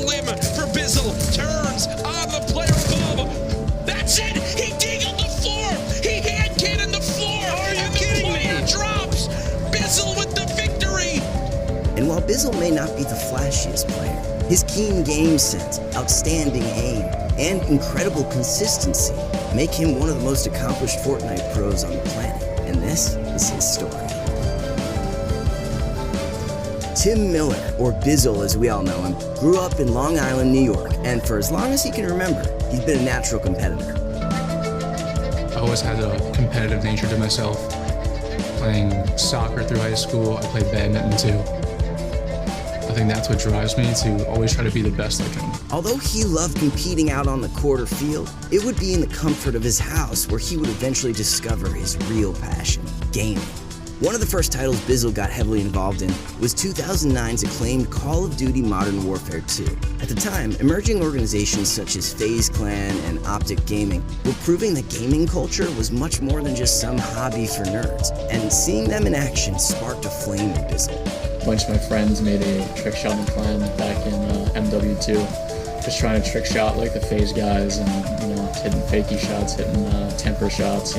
limb for Bizzle. Turns on the player above. That's it. He deagled the floor. He hand cannoned the floor. Are you kidding me? The player drops. Bizzle with the victory. And while Bizzle may not be the flashiest player, his keen game sense, outstanding aim, and incredible consistency make him one of the most accomplished Fortnite pros on the planet. And this is his story. Tim Miller, or Bizzle as we all know him, grew up in Long Island, New York, and for as long as he can remember, he's been a natural competitor. I always had a competitive nature to myself. Playing soccer through high school, I played badminton too. I think that's what drives me to always try to be the best I can. Although he loved competing out on the court or field, it would be in the comfort of his house where he would eventually discover his real passion, gaming. One of the first titles Bizzle got heavily involved in was 2009's acclaimed Call of Duty Modern Warfare 2. At the time, emerging organizations such as FaZe Clan and Optic Gaming were proving that gaming culture was much more than just some hobby for nerds, and seeing them in action sparked a flame in Bizzle. A bunch of my friends made a trick shotting clan back in MW2. Just trying to trick shot like the FaZe guys and, hitting fakey shots, hitting temper shots,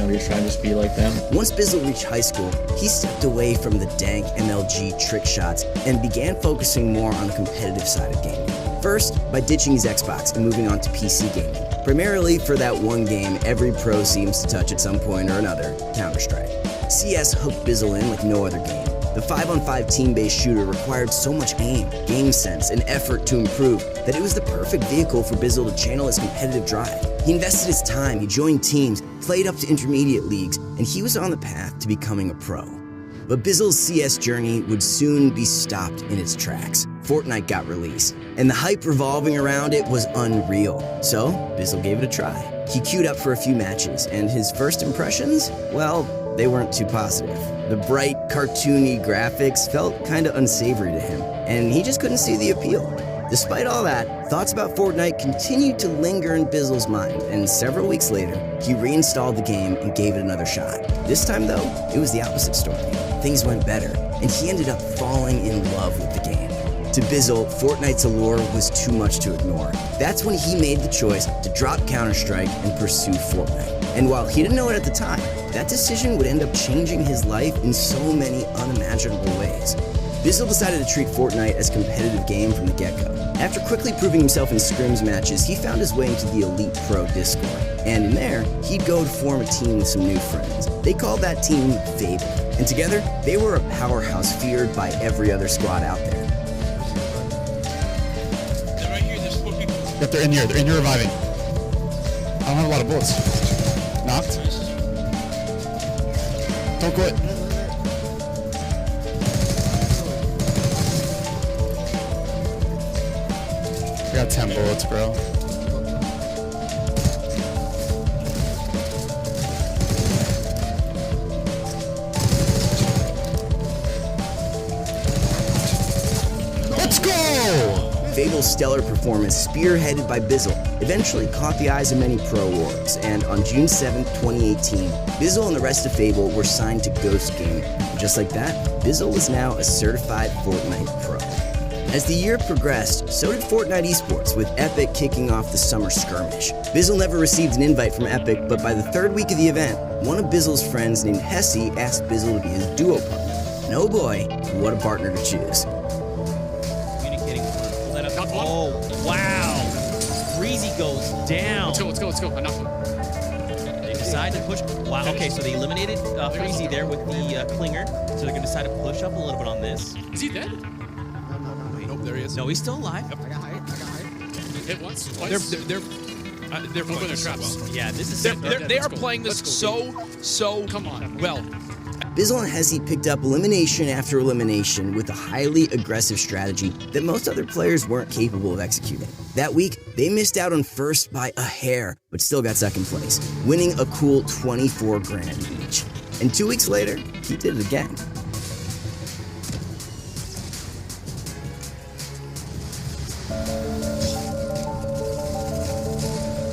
you're trying to just be like them. Once Bizzle reached high school, he stepped away from the dank MLG trick shots and began focusing more on the competitive side of gaming. First, by ditching his Xbox and moving on to PC gaming, primarily for that one game every pro seems to touch at some point or another, Counter-Strike. CS hooked Bizzle in like no other game. The 5-on-5 team-based shooter required so much aim, game sense, and effort to improve that it was the perfect vehicle for Bizzle to channel his competitive drive. He invested his time, he joined teams, played up to intermediate leagues, and he was on the path to becoming a pro. But Bizzle's CS journey would soon be stopped in its tracks. Fortnite got released, and the hype revolving around it was unreal. So, Bizzle gave it a try. He queued up for a few matches, and his first impressions, well, they weren't too positive. The bright, cartoony graphics felt kinda unsavory to him, and he just couldn't see the appeal. Despite all that, thoughts about Fortnite continued to linger in Bizzle's mind, and several weeks later, he reinstalled the game and gave it another shot. This time though, it was the opposite story. Things went better, and he ended up falling in love with the game. To Bizzle, Fortnite's allure was too much to ignore. That's when he made the choice to drop Counter-Strike and pursue Fortnite. And while he didn't know it at the time, that decision would end up changing his life in so many unimaginable ways. Bizzle decided to treat Fortnite as a competitive game from the get-go. After quickly proving himself in scrims matches, he found his way into the Elite Pro Discord. And in there, he'd go to form a team with some new friends. They called that team Fable. And together, they were a powerhouse feared by every other squad out there. They're right here, there's 4 people. Yep, they're in here reviving. I don't have a lot of bullets. Knocked. Don't quit. I got 10 bullets, bro. Let's go! Fable's stellar performance, spearheaded by Bizzle, eventually caught the eyes of many pro orgs, and on June 7, 2018, Bizzle and the rest of Fable were signed to Ghost Gaming. And just like that, Bizzle was now a certified Fortnite pro. As the year progressed, so did Fortnite esports, with Epic kicking off the summer skirmish. Bizzle never received an invite from Epic, but by the third week of the event, one of Bizzle's friends named Hesse asked Bizzle to be his duo partner. And oh boy, what a partner to choose. Oh, wow. Breezy goes down. Let's go. I knocked one. They decide to push. Wow, okay, so they eliminated Breezy there with the Klinger. So they're going to decide to push up a little bit on this. Is he dead? Nope, there he is. No, he's still alive. Yep. I got height. Hit once, twice. They're playing their traps. well. Yeah, this is They are playing this so Come on. well. Bizzle and Hesse picked up elimination after elimination with a highly aggressive strategy that most other players weren't capable of executing. That week, they missed out on first by a hair, but still got second place, winning a cool 24 grand each. And 2 weeks later, he did it again.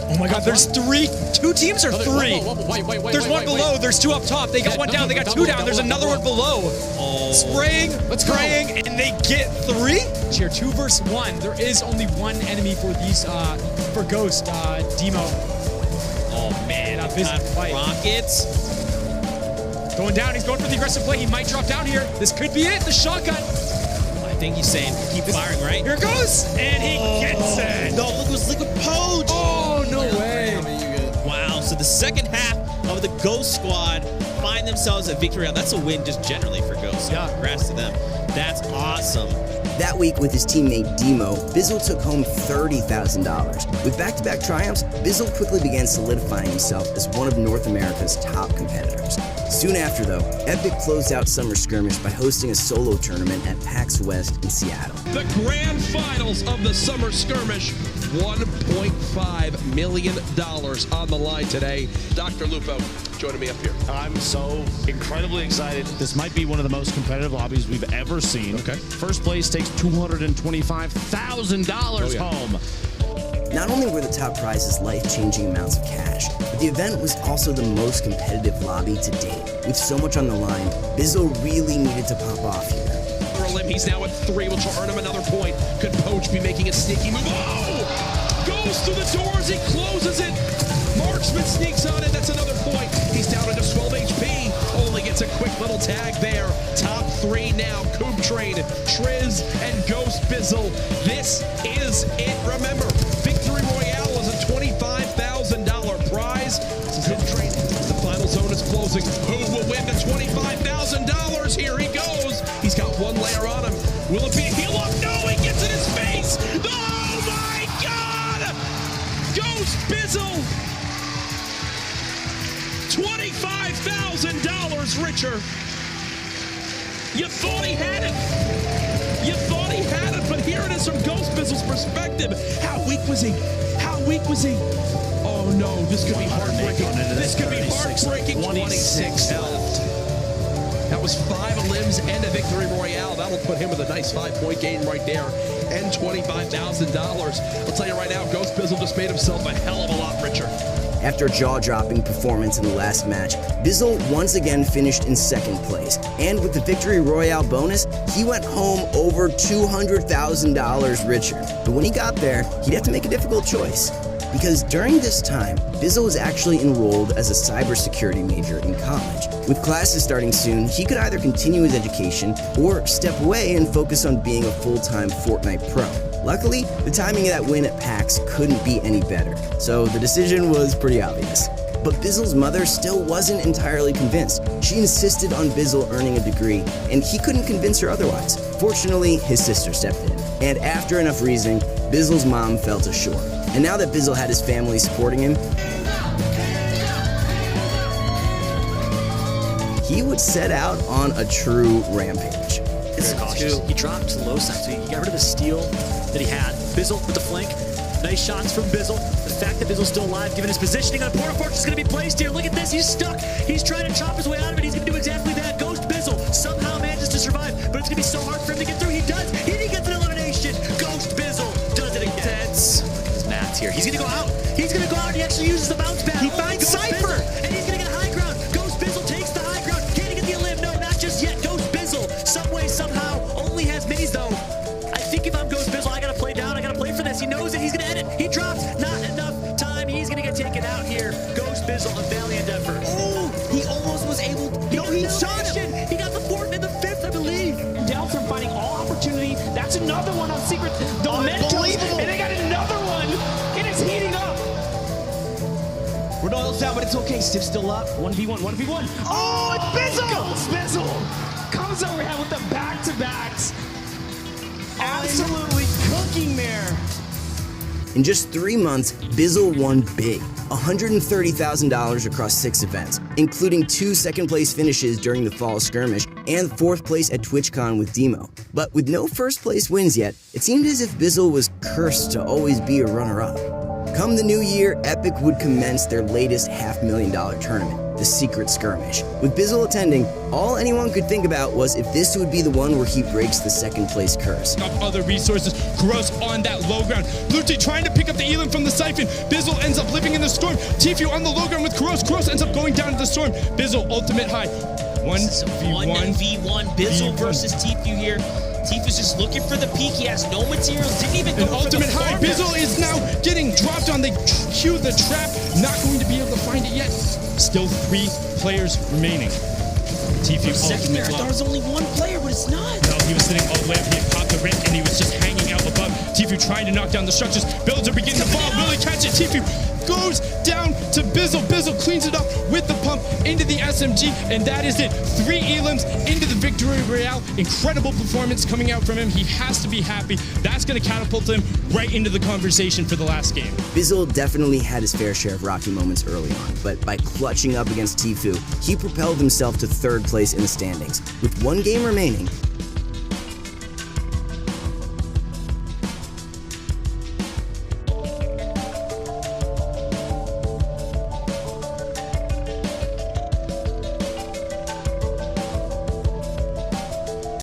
Oh my God, there's two teams or three? Wait, There's one below, there's two up top. They got one down, they got two down, there's another one below. Spraying, and they get three? Here, 2 versus 1. There is only one enemy for these, for Ghost, Demo. Oh man, a busy fight. Rockets. Going down, he's going for the aggressive play. He might drop down here. This could be it, the shotgun. I think he's saying keep firing, right? Here it goes, and he gets it. No, look, it was Liquid Poach. Oh, no way. Wow, so the second half of the Ghost squad find themselves a victory round. That's a win just generally for Ghost. So congrats to them. That's awesome. That week with his teammate Demo, Bizzle took home $30,000. With back-to-back triumphs, Bizzle quickly began solidifying himself as one of North America's top competitors. Soon after, though, Epic closed out Summer Skirmish by hosting a solo tournament at PAX West in Seattle. The grand finals of the Summer Skirmish, $1.5 million on the line today. Dr. Lupo joining me up here. I'm so incredibly excited. This might be one of the most competitive lobbies we've ever seen. Okay. First place takes $225,000 home. Not only were the top prizes life-changing amounts of cash, but the event was also the most competitive lobby to date. With so much on the line, Bizzle really needed to pop off here. He's now at 3, which will earn him another point. Could Poach be making a sneaky move? Oh! Goes through the doors, he closes it. Marksman sneaks on it, that's another point. He's down to 12 HP. Only gets a quick little tag there. Top 3 now, Coop Train, Triz, and Ghost Bizzle. This is it, remember. Victory Royale was a $25,000 prize. Coop Train, the final zone is closing. Who will win the $25,000? Here he goes. He's got one layer on him. Will it be a heal up? No, he gets in his face. Oh my God! Ghost Bizzle, $25,000 richer. You thought he had it. You thought he had it, but here it is from Ghost Bizzle's perspective. How weak was he? How weak was he? Oh no, this could be heartbreaking. This could be heartbreaking. 26 left. That was 5 limbs and a victory royale. That'll put him with a nice 5-point game right there and $25,000. I'll tell you right now, Ghost Bizzle just made himself a hell of a lot richer. After a jaw-dropping performance in the last match, Bizzle once again finished in 2nd place. And with the Victory Royale bonus, he went home over $200,000 richer. But when he got there, he'd have to make a difficult choice. Because during this time, Bizzle was actually enrolled as a cybersecurity major in college. With classes starting soon, he could either continue his education or step away and focus on being a full-time Fortnite pro. Luckily, the timing of that win at PAX couldn't be any better, so the decision was pretty obvious. But Bizzle's mother still wasn't entirely convinced. She insisted on Bizzle earning a degree, and he couldn't convince her otherwise. Fortunately, his sister stepped in, and after enough reasoning, Bizzle's mom felt assured. And now that Bizzle had his family supporting him, he would set out on a true rampage. He dropped low side, so he got rid of the steal that he had. Bizzle with the flank. Nice shots from Bizzle. The fact that Bizzle's still alive, given his positioning on a Porta Fortress is going to be placed here. Look at this, he's stuck. He's trying to chop his way out of it. He's going to do exactly that. Ghost Bizzle somehow manages to survive, but it's going to be so hard for him to get through. He does. He gets an elimination. Ghost Bizzle does it again. Look at his mats here. He's going to go out. He's going to go out. He actually uses the bounce pad. He finds Cypher. And he's going to get high ground. Ghost Bizzle takes the high ground. Can he get the elim? No, not just yet. Ghost Bizzle, some way, somehow, only has minis though. I think if I'm Ghost Bizzle, I got to play down. I got to play for this. He knows it. He's going to end it. He drops. Not enough time. He's going to get taken out here. Ghost Bizzle, a valiant effort. Oh, he almost was able to. He shot him. He got the 4th and the 5th, I believe. Down from finding all opportunity. That's another one on Secret. The Mentos, and they got another one. It is heating up. Ronaldo's down, but it's okay. Stiff's still up. 1v1, 1v1. Oh, it's Bizzle! Ghost Bizzle comes overhead with the back-to-backs. Absolutely cooking there. In just 3 months, Bizzle won big, $130,000 across 6 events, including 2 second-place finishes during the fall skirmish and 4th place at TwitchCon with Demo. But with no first-place wins yet, it seemed as if Bizzle was cursed to always be a runner-up. Come the new year, Epic would commence their latest $500,000 tournament, the Secret Skirmish. With Bizzle attending, all anyone could think about was if this would be the one where he breaks the second place curse. Other resources, Gross on that low ground. Blue team trying to pick up the Elam from the Siphon. Bizzle ends up living in the storm. Tfue on the low ground with Gross. Gross ends up going down to the storm. Bizzle ultimate high. 1v1. Bizzle versus Tfue here. Tfue's just looking for the peak. He has no materials. Didn't even go An for ultimate the high. farm. Bizzle is now getting dropped on. They cue the trap. Not going to be able to find it yet. Still 3 players remaining. Tfue Second there, I ultimate thought it was only one player, but it's not. No, he was sitting all the way up. He had caught the rip and he was just hanging out above. Tfue trying to knock down the structures. Builds are beginning to fall. Will he catch it? Tfue goes down to Bizzle. Bizzle cleans it up with the pump into the SMG, and that is it. 3 Elams into the Victory Royale. Incredible performance coming out from him. He has to be happy. That's going to catapult him right into the conversation for the last game. Bizzle definitely had his fair share of rocky moments early on, but by clutching up against Tfue, he propelled himself to 3rd place in the standings. With 1 game remaining,